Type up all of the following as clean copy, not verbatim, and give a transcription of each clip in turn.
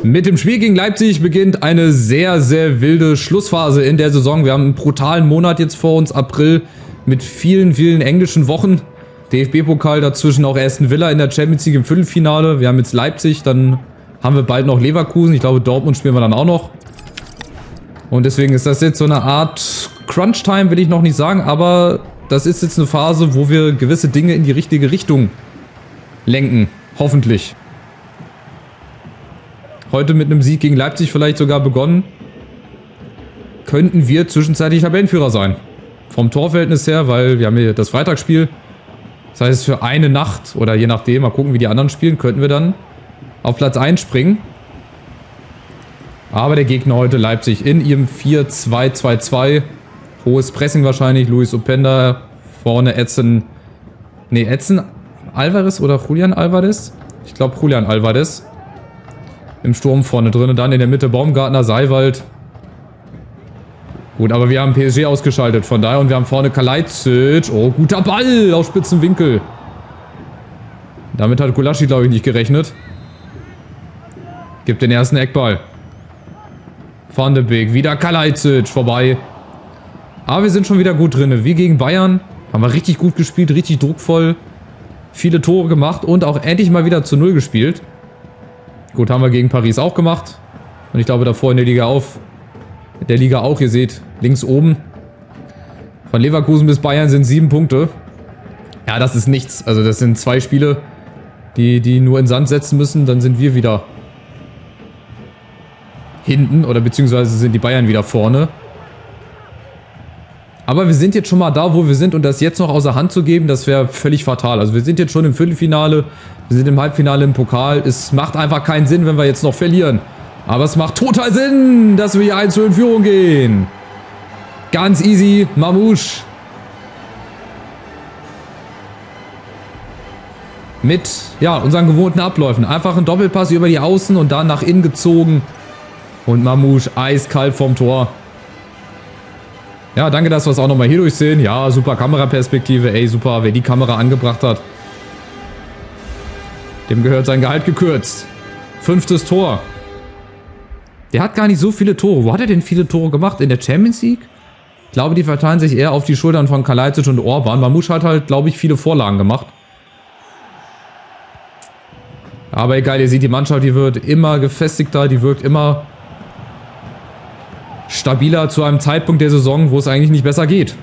Mit dem Spiel gegen Leipzig beginnt eine sehr, sehr wilde Schlussphase in der Saison. Wir haben einen brutalen Monat jetzt vor uns, April, mit vielen, vielen englischen Wochen. DFB-Pokal dazwischen, auch Aston Villa in der Champions League im Viertelfinale. Wir haben jetzt Leipzig, dann haben wir bald noch Leverkusen. Ich glaube, Dortmund spielen wir dann auch noch. Und deswegen ist das jetzt so eine Art Crunch-Time, will ich noch nicht sagen, aber das ist jetzt eine Phase, wo wir gewisse Dinge in die richtige Richtung lenken. Hoffentlich. Heute mit einem Sieg gegen Leipzig vielleicht sogar begonnen, könnten wir zwischenzeitlich Tabellenführer sein. Vom Torverhältnis her, weil wir haben hier das Freitagsspiel. Das heißt, für eine Nacht oder je nachdem, mal gucken, wie die anderen spielen, könnten wir dann auf Platz 1 springen. Aber der Gegner heute Leipzig in ihrem 4-2-2-2. Hohes Pressing wahrscheinlich. Luis Openda, vorne Edson Alvarez oder Julian Alvarez? Ich glaube Julian Alvarez. Im Sturm vorne drin und dann in der Mitte Baumgartner, Seiwald. Gut, aber wir haben PSG ausgeschaltet, von daher, und wir haben vorne Kalajdzic. Oh, guter Ball aus spitzen Winkel. Damit hat Gulaschi, glaube ich, nicht gerechnet. Gibt den ersten Eckball. Van de Beek, wieder Kalajdzic, vorbei. Aber wir sind schon wieder gut drin. Wie gegen Bayern. Haben wir richtig gut gespielt, richtig druckvoll. Viele Tore gemacht und auch endlich mal wieder zu 0 gespielt. Gut, haben wir gegen Paris auch gemacht. Und ich glaube davor in der Liga auch, ihr seht, links oben. Von Leverkusen bis Bayern sind 7 Punkte. Ja, das ist nichts. Also das sind 2 Spiele, die nur in den Sand setzen müssen. Dann sind wir wieder hinten oder beziehungsweise sind die Bayern wieder vorne. Aber wir sind jetzt schon mal da, wo wir sind, und das jetzt noch außer Hand zu geben, das wäre völlig fatal. Also wir sind jetzt schon im Viertelfinale, wir sind im Halbfinale im Pokal. Es macht einfach keinen Sinn, wenn wir jetzt noch verlieren. Aber es macht total Sinn, dass wir hier 1-0 in Führung gehen. Ganz easy, Mamouche. Mit, ja, unseren gewohnten Abläufen. Einfach ein Doppelpass über die Außen und dann nach innen gezogen. Und Mamouche eiskalt vom Tor. Ja, danke, dass wir es auch nochmal hier durchsehen. Ja, super Kameraperspektive. Ey, super, wer die Kamera angebracht hat. Dem gehört sein Gehalt gekürzt. 5. Tor. Der hat gar nicht so viele Tore. Wo hat er denn viele Tore gemacht? In der Champions League? Ich glaube, die verteilen sich eher auf die Schultern von Kalajdzic und Orban. Mamouche hat halt, glaube ich, viele Vorlagen gemacht. Aber egal, ihr seht, die Mannschaft, die wird immer gefestigter. Die wirkt immer stabiler zu einem Zeitpunkt der Saison, wo es eigentlich nicht besser geht.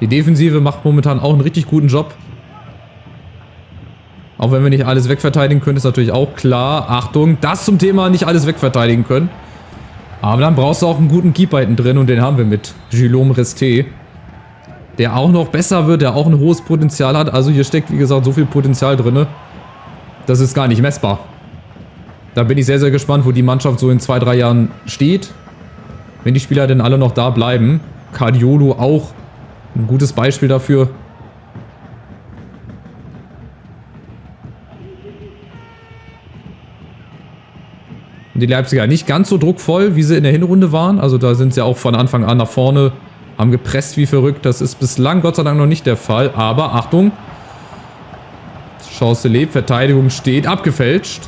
Die Defensive macht momentan auch einen richtig guten Job. Auch wenn wir nicht alles wegverteidigen können, ist natürlich auch klar. Achtung, das zum Thema nicht alles wegverteidigen können. Aber dann brauchst du auch einen guten Keeper hinten drin, und den haben wir mit Guillaume Resté. Der auch noch besser wird, der auch ein hohes Potenzial hat. Also hier steckt, wie gesagt, so viel Potenzial drin. Das ist gar nicht messbar. Da bin ich sehr, sehr gespannt, wo die Mannschaft so in 2-3 Jahren steht. Wenn die Spieler denn alle noch da bleiben. Cardiolo auch ein gutes Beispiel dafür. Die Leipziger nicht ganz so druckvoll, wie sie in der Hinrunde waren. Also da sind sie auch von Anfang an nach vorne, haben gepresst wie verrückt. Das ist bislang Gott sei Dank noch nicht der Fall. Aber Achtung, Chance lebt, Verteidigung steht, abgefälscht.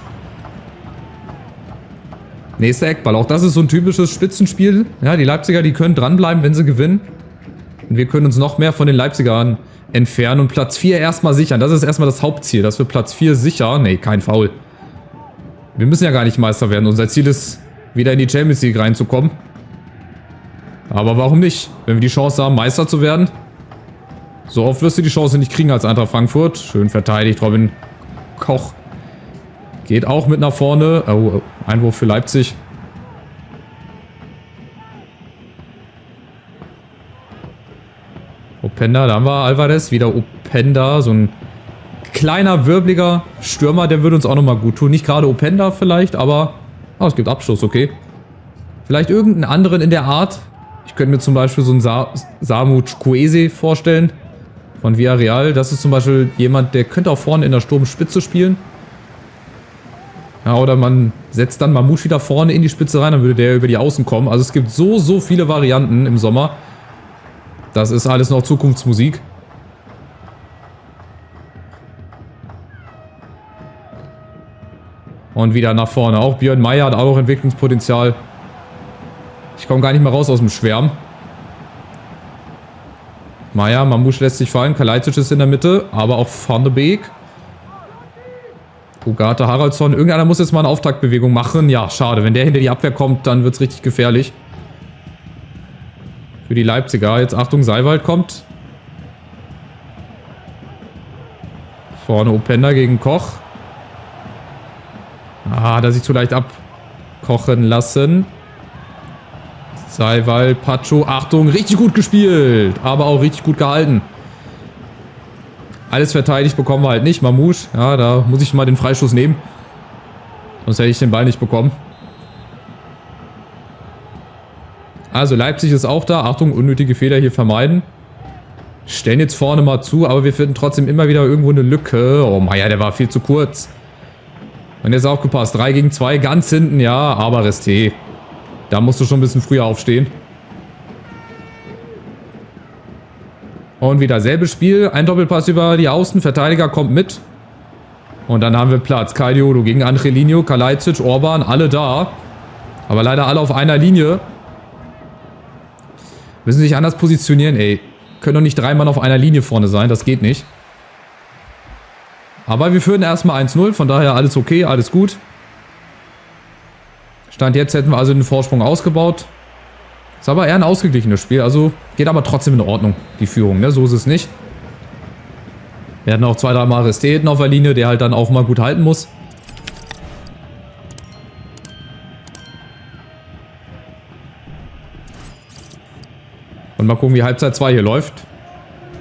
Nächster Eckball. Auch das ist so ein typisches Spitzenspiel. Ja, die Leipziger, die können dranbleiben, wenn sie gewinnen. Und wir können uns noch mehr von den Leipzigern entfernen und Platz 4 erstmal sichern. Das ist erstmal das Hauptziel, dass wir Platz 4 sichern. Nee, kein Foul. Wir müssen ja gar nicht Meister werden. Unser Ziel ist, wieder in die Champions League reinzukommen. Aber warum nicht? Wenn wir die Chance haben, Meister zu werden. So oft wirst du die Chance nicht kriegen als Eintracht Frankfurt. Schön verteidigt, Robin Koch. Geht auch mit nach vorne. Oh, Einwurf für Leipzig. Openda, da haben wir Alvarez. Wieder Openda, so ein kleiner, wirbliger Stürmer, der würde uns auch nochmal gut tun. Nicht gerade Openda vielleicht, aber oh, es gibt Abschluss, okay. Vielleicht irgendeinen anderen in der Art. Ich könnte mir zum Beispiel so einen Samu Chukwueze vorstellen von Villarreal. Das ist zum Beispiel jemand, der könnte auch vorne in der Sturmspitze spielen. Ja, oder man setzt dann Mamouche wieder vorne in die Spitze rein, dann würde der über die Außen kommen. Also es gibt so viele Varianten im Sommer. Das ist alles noch Zukunftsmusik. Und wieder nach vorne. Auch Björn Meyer hat auch noch Entwicklungspotenzial. Ich komme gar nicht mehr raus aus dem Schwärm. Meyer, Mamouche lässt sich fallen. Kalajdzic ist in der Mitte, aber auch Van de Beek. Ugarte, Haraldsson. Irgendeiner muss jetzt mal eine Auftaktbewegung machen. Ja, schade. Wenn der hinter die Abwehr kommt, dann wird es richtig gefährlich. Für die Leipziger. Jetzt Achtung, Seiwald kommt. Vorne Openda gegen Koch. Ah, hat er sich zu leicht abkochen lassen. Seiwald, Pacho. Achtung, richtig gut gespielt. Aber auch richtig gut gehalten. Alles verteidigt bekommen wir halt nicht. Mamouche, ja, da muss ich mal den Freistoß nehmen. Sonst hätte ich den Ball nicht bekommen. Also Leipzig ist auch da. Achtung, unnötige Fehler hier vermeiden. Stellen jetzt vorne mal zu, aber wir finden trotzdem immer wieder irgendwo eine Lücke. Oh Meier, der war viel zu kurz. Und jetzt aufgepasst. 3 gegen 2, ganz hinten, ja, aber Resté. Da musst du schon ein bisschen früher aufstehen. Und wieder selbes Spiel. Ein Doppelpass über die Außen. Verteidiger kommt mit. Und dann haben wir Platz. Caidiolo gegen Angelino, Kalajdzic, Orban, alle da. Aber leider alle auf einer Linie. Müssen sich anders positionieren, ey. Können doch nicht 3 Mann auf einer Linie vorne sein. Das geht nicht. Aber wir führen erstmal 1-0. Von daher alles okay, alles gut. Stand jetzt hätten wir also den Vorsprung ausgebaut. Ist aber eher ein ausgeglichenes Spiel. Also geht aber trotzdem in Ordnung, die Führung. Ne? So ist es nicht. Wir hatten auch 2-3 Mal Resté auf der Linie, der halt dann auch mal gut halten muss. Und mal gucken, wie Halbzeit 2 hier läuft.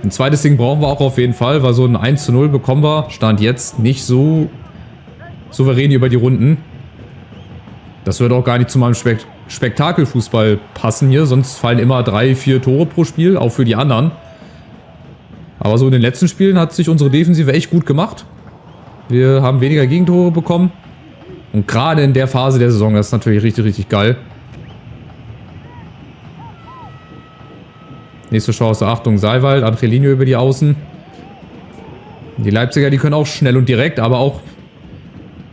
Ein zweites Ding brauchen wir auch auf jeden Fall, weil so ein 1:0 bekommen wir. Stand jetzt nicht so souverän über die Runden. Das würde auch gar nicht zu meinem Spektakelfußball passen hier. Sonst fallen immer 3, 4 Tore pro Spiel, auch für die anderen. Aber so in den letzten Spielen hat sich unsere Defensive echt gut gemacht. Wir haben weniger Gegentore bekommen. Und gerade in der Phase der Saison, das ist natürlich richtig, richtig geil. Nächste Chance, Achtung, Seiwald, Angelino über die Außen. Die Leipziger, die können auch schnell und direkt, aber auch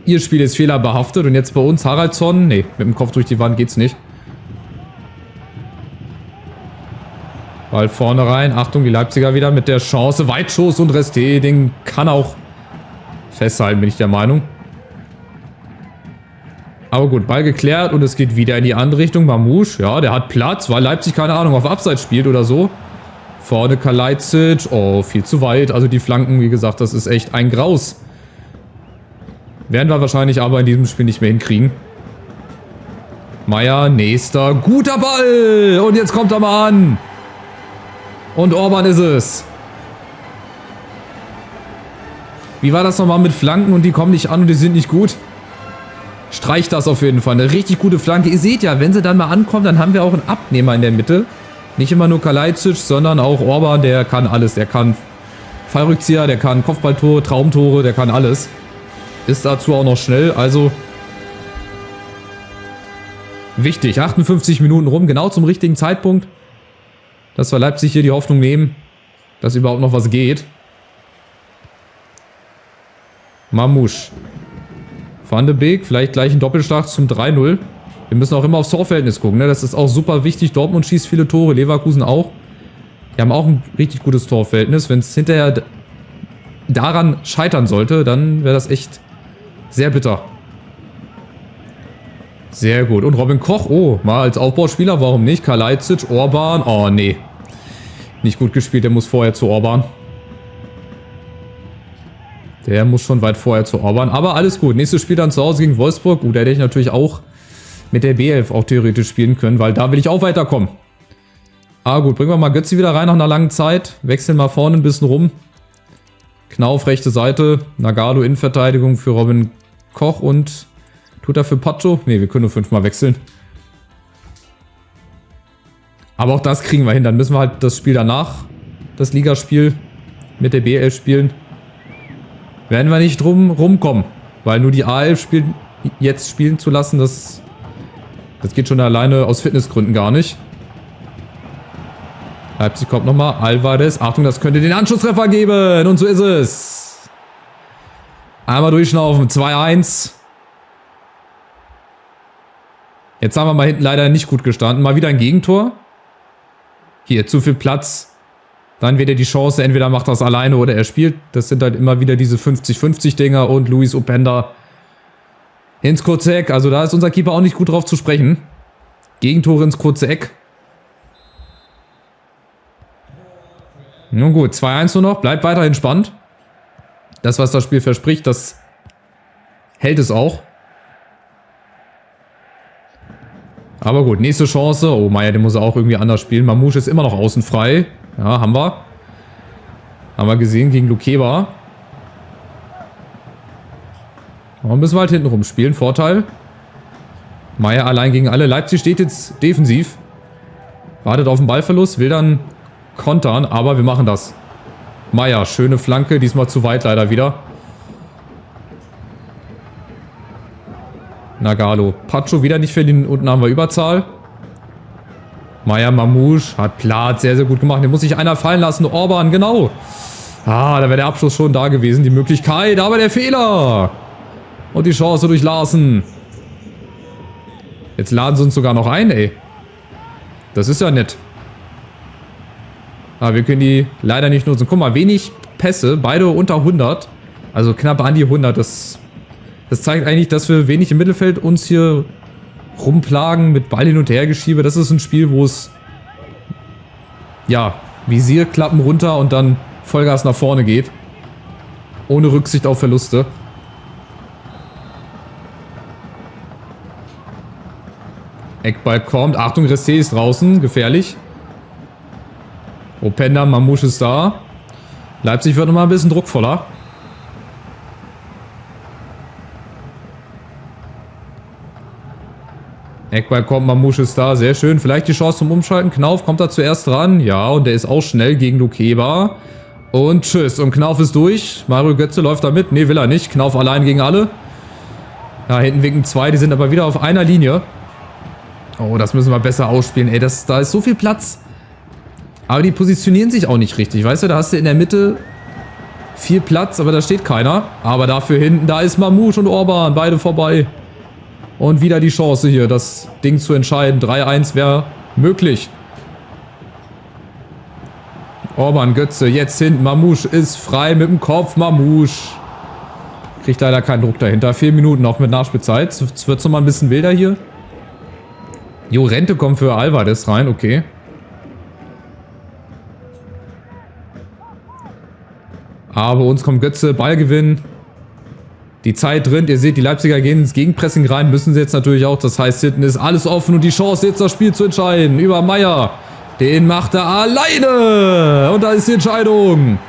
ihr Spiel ist fehlerbehaftet. Und jetzt bei uns Haraldsson. Nee, mit dem Kopf durch die Wand geht's nicht. Ball vorne rein. Achtung, die Leipziger wieder mit der Chance. Weitschuss und Resté, den kann auch festhalten, bin ich der Meinung. Aber gut, Ball geklärt und es geht wieder in die andere Richtung. Mamouche, ja, der hat Platz, weil Leipzig, keine Ahnung, auf Abseits spielt oder so. Vorne Kalajdzic, oh, viel zu weit. Also die Flanken, wie gesagt, das ist echt ein Graus. Werden wir wahrscheinlich aber in diesem Spiel nicht mehr hinkriegen. Meyer, nächster, guter Ball. Und jetzt kommt er mal an. Und Orban ist es. Wie war das nochmal mit Flanken und die kommen nicht an und die sind nicht gut? Streicht das auf jeden Fall. Eine richtig gute Flanke. Ihr seht ja, wenn sie dann mal ankommen, dann haben wir auch einen Abnehmer in der Mitte. Nicht immer nur Kalajdzic, sondern auch Orban, der kann alles. Der kann Fallrückzieher, der kann Kopfballtore, Traumtore, der kann alles. Ist dazu auch noch schnell, also wichtig. 58 Minuten rum, genau zum richtigen Zeitpunkt. Dass wir Leipzig hier die Hoffnung nehmen, dass überhaupt noch was geht. Mamouche. Van de Beek, vielleicht gleich ein Doppelschlag zum 3:0. Wir müssen auch immer aufs Torverhältnis gucken, ne? Das ist auch super wichtig. Dortmund schießt viele Tore, Leverkusen auch. Die haben auch ein richtig gutes Torverhältnis. Wenn es hinterher daran scheitern sollte, dann wäre das echt sehr bitter. Sehr gut. Und Robin Koch, oh, mal als Aufbauspieler, warum nicht? Kalajdzic, Orban, oh nee. Nicht gut gespielt, der muss vorher zu Orban. Der muss schon weit vorher zu Orban. Aber alles gut. Nächstes Spiel dann zu Hause gegen Wolfsburg. Gut, da hätte ich natürlich auch mit der B11 auch theoretisch spielen können, weil da will ich auch weiterkommen. Ah gut, bringen wir mal Götzi wieder rein nach einer langen Zeit. Wechseln mal vorne ein bisschen rum. Knauf, rechte Seite. Nagalo, Innenverteidigung für Robin Koch und tut er für Pacho? Ne, wir können nur 5-mal wechseln. Aber auch das kriegen wir hin. Dann müssen wir halt das Spiel danach, das Ligaspiel mit der B11 spielen. Werden wir nicht drum rumkommen. Weil nur die A11 jetzt spielen zu lassen, das geht schon alleine aus Fitnessgründen gar nicht. Leipzig kommt nochmal. Alvarez. Achtung, das könnte den Anschlusstreffer geben. Und so ist es. Einmal durchschnaufen. 2-1. Jetzt haben wir mal hinten leider nicht gut gestanden. Mal wieder ein Gegentor. Hier, zu viel Platz. Dann wird er die Chance, entweder macht er es alleine oder er spielt. Das sind halt immer wieder diese 50-50-Dinger und Luis Openda ins kurze Eck. Also da ist unser Keeper auch nicht gut drauf zu sprechen. Gegentore ins kurze Eck. Nun gut, 2-1 nur noch. Bleibt weiterhin spannend. Das, was das Spiel verspricht, das hält es auch. Aber gut, nächste Chance. Oh, Meier, den muss er auch irgendwie anders spielen. Mamouche ist immer noch außen frei. Ja, haben wir. Haben wir gesehen gegen Lukeba. Aber müssen wir halt hinten rumspielen. Vorteil. Meier allein gegen alle. Leipzig steht jetzt defensiv. Wartet auf den Ballverlust. Will dann kontern, aber wir machen das. Meier, schöne Flanke. Diesmal zu weit leider wieder. Nagalo. Pacho wieder nicht verliehen. Unten haben wir Überzahl. Meier, Mamouche hat Platz. Sehr, sehr gut gemacht. Den muss sich einer fallen lassen. Orban, genau. Ah, da wäre der Abschluss schon da gewesen. Die Möglichkeit, aber der Fehler. Und die Chance durch Larsen. Jetzt laden sie uns sogar noch ein, ey. Das ist ja nett. Aber wir können die leider nicht nutzen. Guck mal, wenig Pässe. Beide unter 100. Also knapp an die 100. Das zeigt eigentlich, dass wir wenig im Mittelfeld uns hier rumplagen mit Ball hin und her geschiebe. Das ist ein Spiel, wo es ja, Visierklappen runter und dann Vollgas nach vorne geht. Ohne Rücksicht auf Verluste. Eckball kommt. Achtung, Resté ist draußen. Gefährlich. Openda, Mamouche ist da. Leipzig wird nochmal ein bisschen druckvoller. Eckball kommt, Mamouche ist da, sehr schön. Vielleicht die Chance zum Umschalten. Knauf kommt da zuerst ran. Ja, und der ist auch schnell gegen Lukeba. Und tschüss. Und Knauf ist durch. Mario Götze läuft da mit. Ne, will er nicht. Knauf allein gegen alle. Ja, hinten winken zwei. Die sind aber wieder auf einer Linie. Oh, das müssen wir besser ausspielen. Ey, da ist so viel Platz. Aber die positionieren sich auch nicht richtig. Weißt du, da hast du in der Mitte viel Platz, aber da steht keiner. Aber dafür hinten, da ist Mamouche und Orban. Beide vorbei. Und wieder die Chance hier, das Ding zu entscheiden. 3-1 wäre möglich. Orban, Götze, jetzt hinten. Mamouche ist frei mit dem Kopf. Mamouche. Kriegt leider keinen Druck dahinter. 4 Minuten noch mit Nachspielzeit. Jetzt wird es nochmal ein bisschen wilder hier. Llorente kommt für Alvarez rein, okay. Aber uns kommt Götze, Ballgewinn. Die Zeit drin, ihr seht, die Leipziger gehen ins Gegenpressing rein, müssen sie jetzt natürlich auch. Das heißt, hinten ist alles offen und die Chance, jetzt das Spiel zu entscheiden. Über Meier. Den macht er alleine. Und da ist die Entscheidung.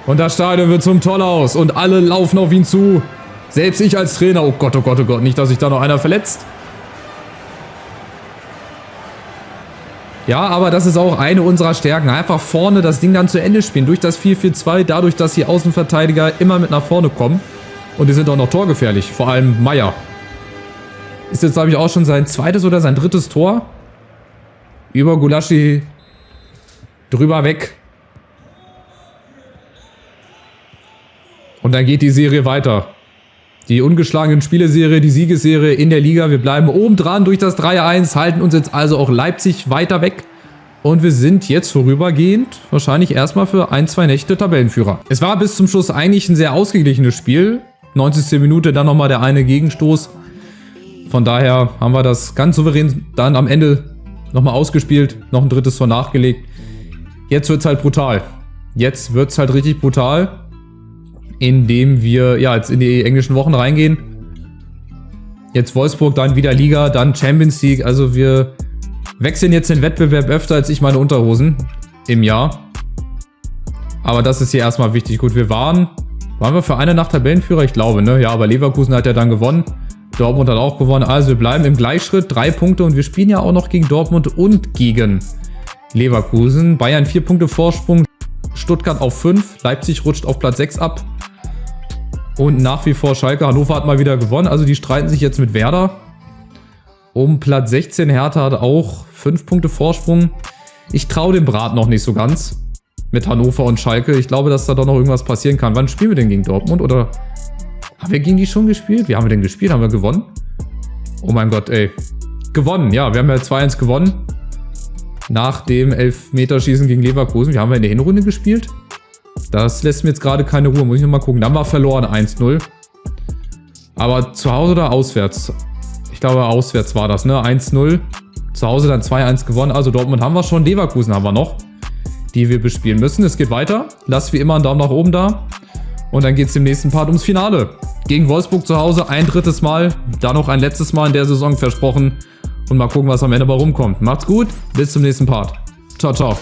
Und das Stadion wird zum Tollhaus. Und alle laufen auf ihn zu. Selbst ich als Trainer. Oh Gott, oh Gott, oh Gott. Nicht, dass sich da noch einer verletzt. Ja, aber das ist auch eine unserer Stärken. Einfach vorne das Ding dann zu Ende spielen. Durch das 4-4-2, dadurch, dass die Außenverteidiger immer mit nach vorne kommen. Und die sind auch noch torgefährlich. Vor allem Meier. Ist jetzt, glaube ich, auch schon sein zweites oder sein drittes Tor. Über Gulaschi drüber weg. Und dann geht die Serie weiter. Die ungeschlagenen Spieleserie, die Siegesserie in der Liga. Wir bleiben oben dran durch das 3-1, halten uns jetzt also auch Leipzig weiter weg. Und wir sind jetzt vorübergehend wahrscheinlich erstmal für 1-2 Nächte Tabellenführer. Es war bis zum Schluss eigentlich ein sehr ausgeglichenes Spiel. 90. Minute, dann nochmal der eine Gegenstoß. Von daher haben wir das ganz souverän dann am Ende nochmal ausgespielt. Noch ein drittes Tor nachgelegt. Jetzt wird es halt brutal. Jetzt wird es halt richtig brutal. Indem wir ja jetzt in die englischen Wochen reingehen. Jetzt Wolfsburg, dann wieder Liga, dann Champions League. Also wir wechseln jetzt den Wettbewerb öfter als ich meine Unterhosen im Jahr. Aber das ist hier erstmal wichtig. Gut, waren wir für eine Nacht Tabellenführer? Ich glaube, ne? Ja, aber Leverkusen hat ja dann gewonnen. Dortmund hat auch gewonnen. Also wir bleiben im Gleichschritt. 3 Punkte und wir spielen ja auch noch gegen Dortmund und gegen Leverkusen. Bayern 4 Punkte Vorsprung. Stuttgart auf 5. Leipzig rutscht auf Platz 6 ab. Und nach wie vor Schalke. Hannover hat mal wieder gewonnen. Also die streiten sich jetzt mit Werder um Platz 16. Hertha hat auch 5 Punkte Vorsprung. Ich traue dem Brat noch nicht so ganz mit Hannover und Schalke. Ich glaube, dass da doch noch irgendwas passieren kann. Wann spielen wir denn gegen Dortmund? Oder Haben wir gegen die schon gespielt? Wie haben wir denn gespielt? Haben wir gewonnen? Oh mein Gott, ey. Gewonnen, ja. Wir haben ja 2-1 gewonnen. Nach dem Elfmeterschießen gegen Leverkusen. Wir haben ja in der Hinrunde gespielt. Das lässt mir jetzt gerade keine Ruhe. Muss ich nochmal gucken. Dann haben wir verloren 1-0. Aber zu Hause oder auswärts? Ich glaube, auswärts war das, ne? 1-0. Zu Hause dann 2-1 gewonnen. Also Dortmund haben wir schon. Leverkusen haben wir noch, die wir bespielen müssen. Es geht weiter. Lasst wie immer einen Daumen nach oben da. Und dann geht es im nächsten Part ums Finale. Gegen Wolfsburg zu Hause. Ein drittes Mal. Dann noch ein letztes Mal in der Saison versprochen. Und mal gucken, was am Ende bei rumkommt. Macht's gut. Bis zum nächsten Part. Ciao, ciao.